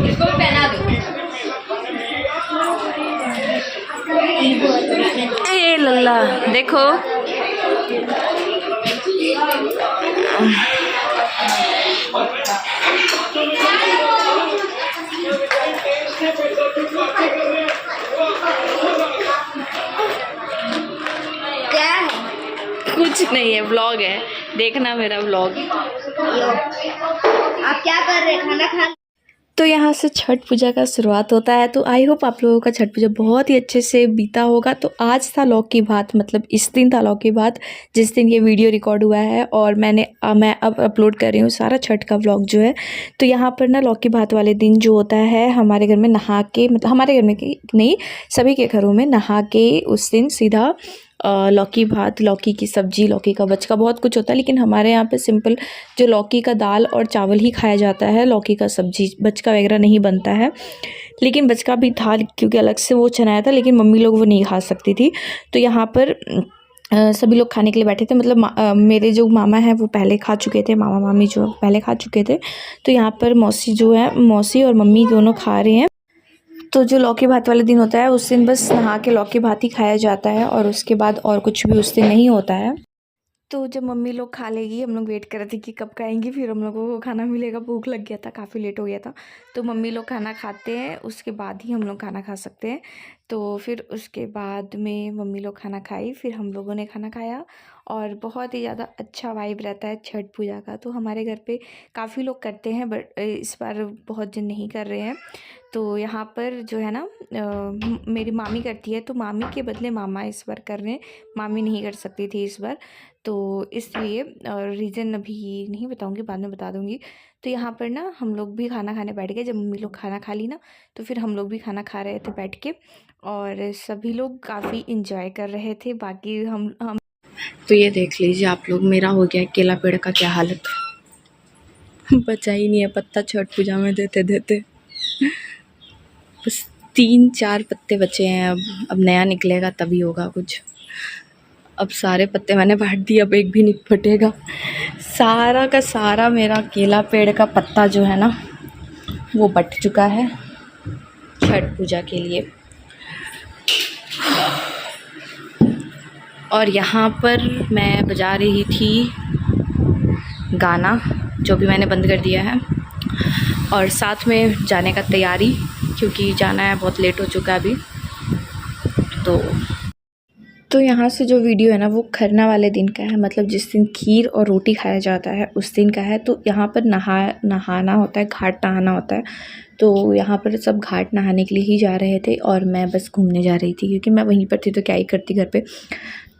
इसको पहना दो। ए लल्ला देखो, क्या है? कुछ नहीं है, व्लॉग है, देखना मेरा व्लॉग। आप क्या कर रहे हैं? खाना खा। तो यहाँ से छठ पूजा का शुरुआत होता है। तो आई होप आप लोगों का छठ पूजा बहुत ही अच्छे से बीता होगा। तो आज था लौकी भात, मतलब इस दिन था लौकी भात जिस दिन ये वीडियो रिकॉर्ड हुआ है, और मैं अब अपलोड कर रही हूँ सारा छठ का व्लॉग जो है। तो यहाँ पर ना लौकी भात वाले दिन जो होता है, हमारे घर में नहा के, मतलब हमारे घर में नहीं, सभी के घरों में नहा के उस दिन सीधा लौकी भात, लौकी की सब्ज़ी, लौकी का बचका, बहुत कुछ होता है, लेकिन हमारे यहाँ पे सिंपल जो लौकी का दाल और चावल ही खाया जाता है। लौकी का सब्ज़ी, बचका वगैरह नहीं बनता है। लेकिन बचका भी था क्योंकि अलग से वो चनाया था, लेकिन मम्मी लोग वो नहीं खा सकती थी। तो यहाँ पर सभी लोग खाने के लिए बैठे थे, मतलब मेरे जो मामा हैं वो पहले खा चुके थे, मामा मामी जो पहले खा चुके थे। तो यहाँ पर मौसी जो है, मौसी और मम्मी दोनों खा रहे हैं। तो जो लौकी भात वाले दिन होता है उस दिन बस नहा के लौकी भात ही खाया जाता है, और उसके बाद और कुछ भी उस दिन नहीं होता है। तो जब मम्मी लोग खा लेगी, हम लोग वेट कर रहे थे कि कब खाएंगी, फिर हम लोगों को खाना मिलेगा। भूख लग गया था, काफ़ी लेट हो गया था। तो मम्मी लोग खाना खाते हैं, उसके बाद ही हम लोग खाना खा सकते हैं। तो फिर उसके बाद में मम्मी लोग खाना खाई, फिर हम लोगों ने खाना खाया, और बहुत ही ज़्यादा अच्छा वाइब रहता है छठ पूजा का। तो हमारे घर पे काफ़ी लोग करते हैं, बट इस बार बहुत जन नहीं कर रहे हैं। तो यहाँ पर जो है ना, मेरी मामी करती है, तो मामी के बदले मामा इस बार कर रहे हैं। मामी नहीं कर सकती थी इस बार, तो इसलिए, और रीज़न अभी नहीं बताऊंगी, बाद में बता दूंगी। तो यहाँ पर ना हम लोग भी खाना खाने बैठ गए। जब मम्मी लोग खाना खा ली ना, तो फिर हम लोग भी खाना खा रहे थे बैठ के, और सभी लोग काफ़ी इंजॉय कर रहे थे। बाकी हम तो ये देख लीजिए आप लोग, मेरा हो गया केला पेड़ का क्या हालत, बचा ही नहीं है पत्ता छठ पूजा में देते देते। बस 3-4 पत्ते बचे हैं। अब नया निकलेगा तभी होगा कुछ। अब सारे पत्ते मैंने बांट दिए, अब एक भी नहीं फटेगा। सारा का सारा मेरा केला पेड़ का पत्ता जो है ना, वो बट चुका है छठ पूजा के लिए। और यहाँ पर मैं बजा रही थी गाना, जो भी मैंने बंद कर दिया है, और साथ में जाने का तैयारी, क्योंकि जाना है, बहुत लेट हो चुका है अभी। तो यहाँ से जो वीडियो है ना, वो खरना वाले दिन का है, मतलब जिस दिन खीर और रोटी खाया जाता है उस दिन का है। तो यहाँ पर नहाना होता है, घाट नहाना होता है। तो यहाँ पर सब घाट नहाने के लिए ही जा रहे थे, और मैं बस घूमने जा रही थी, क्योंकि मैं वहीं पर थी तो क्या ही करती घर पे।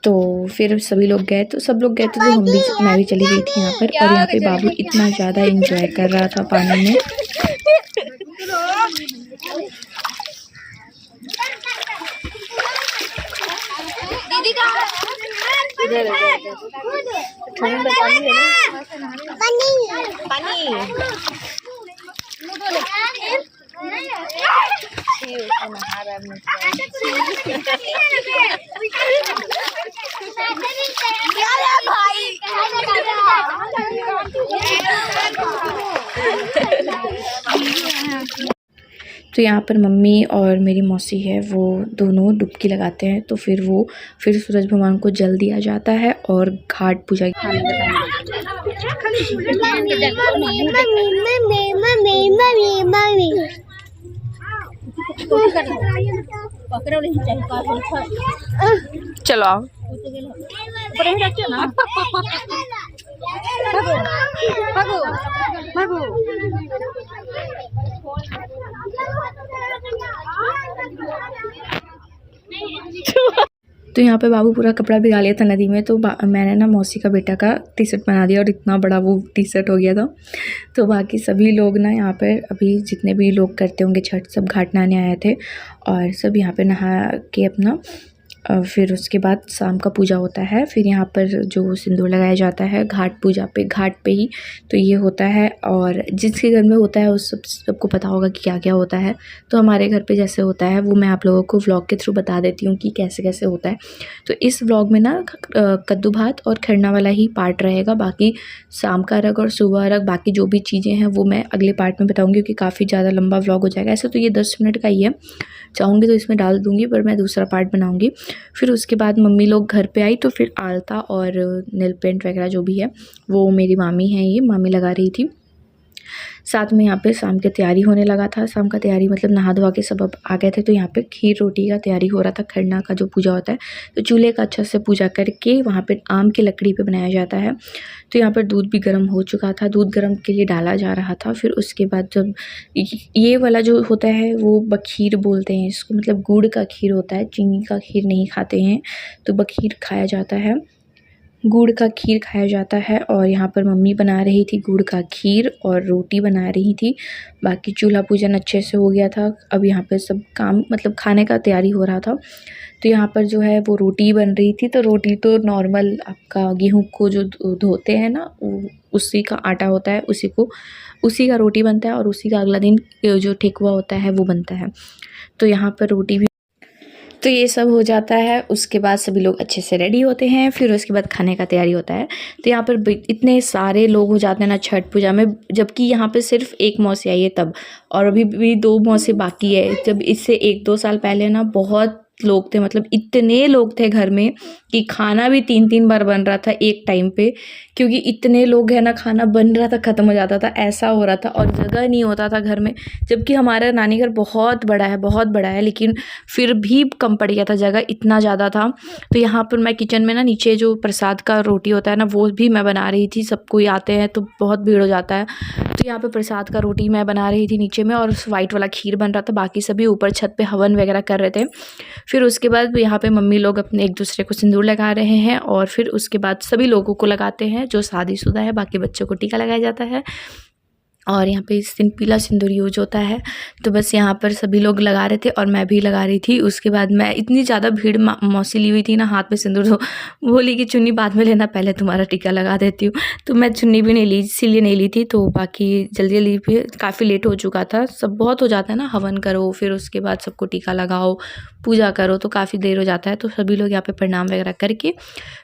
तो फिर सभी लोग गए, तो सब लोग गए थे, तो मैं भी चली गई थी यहाँ पर। और यहाँ पे बाबू इतना ज़्यादा इंजॉय कर रहा था पानी में। दीदी का ठंडा पानी है ना, पानी तो यहाँ पर मम्मी और मेरी मौसी है, वो दोनों डुबकी लगाते हैं। तो फिर सूरज भगवान को जल दिया जाता है, और घाट पूजा चलो आओ। तो यहाँ पे बाबू पूरा कपड़ा भिगा लिया था नदी में। तो मैंने ना मौसी का बेटा का टी शर्ट बना दिया, और इतना बड़ा वो टी शर्ट हो गया था। तो बाकी सभी लोग ना यहाँ पे, अभी जितने भी लोग करते होंगे छठ, सब घाट नहाने आए थे, और सब यहाँ पे नहा के अपना फिर उसके बाद शाम का पूजा होता है। फिर यहाँ पर जो सिंदूर लगाया जाता है घाट पूजा पे, घाट पे ही तो ये होता है। और जिसके घर में होता है उस सबको पता होगा कि क्या क्या होता है। तो हमारे घर पे जैसे होता है वो मैं आप लोगों को व्लॉग के थ्रू बता देती हूँ कि कैसे कैसे होता है। तो इस व्लॉग में ना कद्दू भात और खरना वाला ही पार्ट रहेगा। बाकी शाम का अर्घ और सुबह अर्घ बाकी जो भी चीज़ें हैं वो मैं अगले पार्ट में बताऊँगी, क्योंकि काफ़ी ज़्यादा लंबा व्लॉग हो जाएगा। ऐसे तो ये 10 मिनट का ही है, चाहूँगी तो इसमें डाल दूँगी, पर मैं दूसरा पार्ट बनाऊँगी। फिर उसके बाद मम्मी लोग घर पे आई तो फिर आलता और नेल पेंट वगैरह जो भी है वो मेरी मामी हैं, ये मामी लगा रही थी। साथ में यहाँ पे शाम की तैयारी होने लगा था। शाम का तैयारी मतलब नहा धोवा के सब अब आ गए थे, तो यहाँ पे खीर रोटी का तैयारी हो रहा था। खरना का जो पूजा होता है तो चूल्हे का अच्छा से पूजा करके वहाँ पे आम की लकड़ी पे बनाया जाता है। तो यहाँ पर दूध भी गर्म हो चुका था, दूध गर्म के लिए डाला जा रहा था। फिर उसके बाद जब ये वाला जो होता है वो बखीर बोलते हैं इसको, मतलब गुड़ का खीर होता है, चीनी का खीर नहीं खाते हैं, तो बखीर खाया जाता है, गुड़ का खीर खाया जाता है। और यहाँ पर मम्मी बना रही थी गुड़ का खीर और रोटी बना रही थी। बाकी चूल्हा पूजन अच्छे से हो गया था। अब यहाँ पर सब काम मतलब खाने का तैयारी हो रहा था। तो यहाँ पर जो है वो रोटी बन रही थी। तो रोटी तो नॉर्मल आपका गेहूं को जो धोते हैं ना उसी का आटा होता है, उसी का रोटी बनता है और उसी का अगला दिन जो ठेकुआ होता है वो बनता है। तो यहाँ पर रोटी भी, तो ये सब हो जाता है। उसके बाद सभी लोग अच्छे से रेडी होते हैं। फिर उसके बाद खाने का तैयारी होता है। तो यहाँ पर इतने सारे लोग हो जाते हैं ना छठ पूजा में, जबकि यहाँ पे सिर्फ एक मौसी आई है तब, और अभी भी 2 मौसी बाकी है। जब इससे 1-2 साल पहले ना बहुत लोग थे, मतलब इतने लोग थे घर में कि खाना भी 3-3 बार बन रहा था एक टाइम पे, क्योंकि इतने लोग हैं ना, खाना बन रहा था ख़त्म हो जाता था, ऐसा हो रहा था। और जगह नहीं होता था घर में, जबकि हमारा नानी घर बहुत बड़ा है, बहुत बड़ा है, लेकिन फिर भी कम पड़ गया था, जगह इतना ज़्यादा था। तो यहाँ पर मैं किचन में ना नीचे जो प्रसाद का रोटी होता है ना वो भी मैं बना रही थी। सब कोई आते हैं तो बहुत भीड़ हो जाता है, तो यहाँ पे प्रसाद का रोटी मैं बना रही थी नीचे में, और वाइट वाला खीर बन रहा था। बाकी सभी ऊपर छत पे हवन वगैरह कर रहे थे। फिर उसके बाद यहाँ पे मम्मी लोग अपने एक दूसरे को सिंदूर लगा रहे हैं, और फिर उसके बाद सभी लोगों को लगाते हैं जो शादीशुदा है। बाकी बच्चों को टीका लगाया जाता है, और यहाँ पे इस दिन पीला सिंदूर यूज होता है। तो बस यहाँ पर सभी लोग लगा रहे थे और मैं भी लगा रही थी। उसके बाद मैं इतनी ज़्यादा भीड़ मौसी ली हुई थी ना हाथ में सिंदूर, तो बोली कि चुन्नी बाद में लेना, पहले तुम्हारा टीका लगा देती हूँ। तो मैं चुन्नी भी नहीं ली, इसीलिए नहीं ली थी। तो बाकी जल्दी जल्दी भी काफ़ी लेट हो चुका था, सब बहुत हो जाता है ना, हवन करो फिर उसके बाद सबको टीका लगाओ, पूजा करो, तो काफ़ी देर हो जाता है। तो सभी लोग यहाँ पे प्रणाम वगैरह करके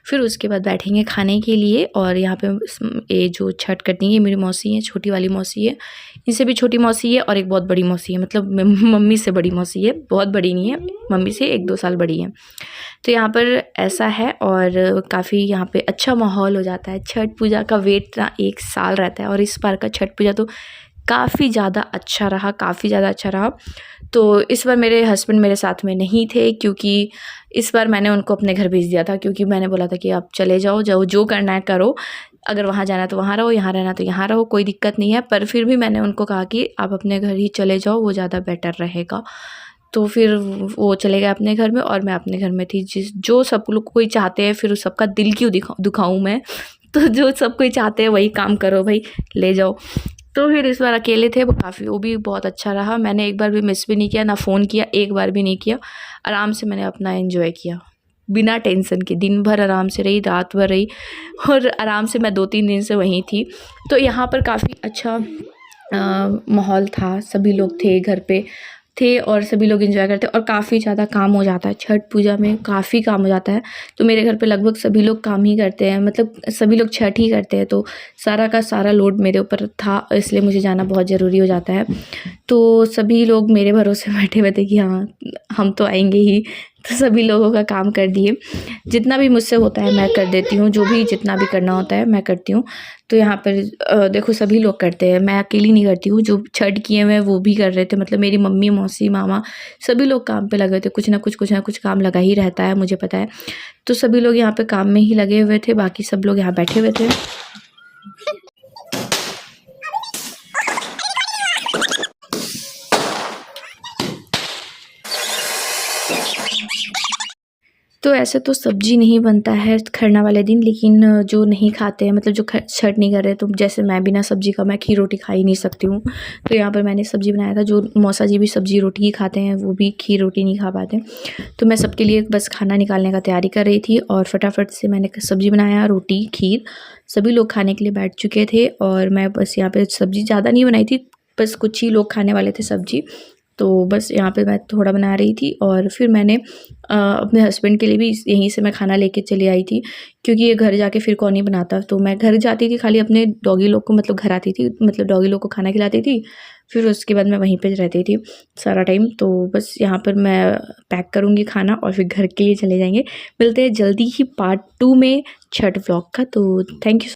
फिर उसके बाद बैठेंगे खाने के लिए। और यहाँ पे ये जो छठ करती है मेरी मौसी है, छोटी वाली मौसी है, इनसे भी छोटी मौसी है, और एक बहुत बड़ी मौसी है, मतलब मम्मी से बड़ी मौसी है, बहुत बड़ी नहीं है, मम्मी से 1-2 साल बड़ी है। तो यहाँ पर ऐसा है, और काफ़ी यहाँ पे अच्छा माहौल हो जाता है। छठ पूजा का वेट ना 1 साल रहता है, और इस बार का छठ पूजा तो काफ़ी ज़्यादा अच्छा रहा, काफ़ी ज़्यादा अच्छा रहा। तो इस बार मेरे हस्बैंड मेरे साथ में नहीं थे, क्योंकि इस बार मैंने उनको अपने घर भेज दिया था, क्योंकि मैंने बोला था कि आप चले जाओ, जो करना है करो, अगर वहाँ जाना है तो वहाँ रहो, यहाँ रहना तो यहाँ रहो, कोई दिक्कत नहीं है। पर फिर भी मैंने उनको कहा कि आप अपने घर ही चले जाओ, वो ज़्यादा बेटर रहेगा। तो फिर वो चले गए अपने घर में, और मैं अपने घर में थी। जो सब लोग कोई चाहते हैं, फिर सबका दिल क्यों दुखाऊँ मैं, तो जो सब कोई चाहते हैं वही काम करो भाई, ले जाओ। तो फिर इस बार अकेले थे, वो भी बहुत अच्छा रहा। मैंने एक बार भी मिस भी नहीं किया, ना फ़ोन किया, एक बार भी नहीं किया। आराम से मैंने अपना एंजॉय किया बिना टेंशन के, दिन भर आराम से रही, रात भर रही, और आराम से मैं 2-3 दिन से वहीं थी। तो यहाँ पर काफ़ी अच्छा माहौल था, सभी लोग थे घर पे थे, और सभी लोग एंजॉय करते। और काफ़ी ज़्यादा काम हो जाता है छठ पूजा में, काफ़ी काम हो जाता है। तो मेरे घर पे लगभग सभी लोग काम ही करते हैं, मतलब सभी लोग छठ ही करते हैं, तो सारा का सारा लोड मेरे ऊपर था, इसलिए मुझे जाना बहुत ज़रूरी हो जाता है। तो सभी लोग मेरे भरोसे बैठे हुए थे कि हाँ हम तो आएंगे ही, तो सभी लोगों का काम कर दिए। जितना भी मुझसे होता है मैं कर देती हूँ, जो भी जितना भी करना होता है मैं करती हूँ। तो यहाँ पर देखो सभी लोग करते हैं, मैं अकेली नहीं करती हूँ। जो छठ किए हुए वो भी कर रहे थे, मतलब मेरी मम्मी, मौसी, मामा सभी लोग काम पे लगे थे। कुछ ना कुछ काम लगा ही रहता है, मुझे पता है। तो सभी लोग यहाँ पे काम में ही लगे हुए थे, बाकी सब लोग यहाँ बैठे हुए थे। तो ऐसे तो सब्जी नहीं बनता है खरना वाले दिन, लेकिन जो नहीं खाते हैं मतलब जो छठ नहीं कर रहे, तो जैसे मैं बिना सब्जी का मैं खीर रोटी खा ही नहीं सकती हूँ, तो यहाँ पर मैंने सब्जी बनाया था। जो मौसा जी भी सब्जी रोटी ही खाते हैं, वो भी खीर रोटी नहीं खा पाते। तो मैं सबके लिए बस खाना निकालने का तैयारी कर रही थी और फटाफट से मैंने सब्जी बनाया, रोटी खीर, सभी लोग खाने के लिए बैठ चुके थे और मैं बस यहाँ पर सब्ज़ी ज़्यादा नहीं बनाई थी, बस कुछ ही लोग खाने वाले थे सब्ज़ी, तो बस यहाँ पे मैं थोड़ा बना रही थी। और फिर मैंने अपने हस्बैंड के लिए भी यहीं से मैं खाना लेके चली आई थी, क्योंकि ये घर जाके फिर कौन ही बनाता। तो मैं घर जाती थी खाली अपने डॉगी लोग को, मतलब घर आती थी, मतलब डॉगी लोग को खाना खिलाती थी, फिर उसके बाद मैं वहीं पे रहती थी सारा टाइम। तो बस यहाँ पर मैं पैक करूँगी खाना और फिर घर के लिए चले जाएंगे। मिलते हैं जल्दी ही पार्ट 2 में छठ व्लॉग का। तो थैंक यू।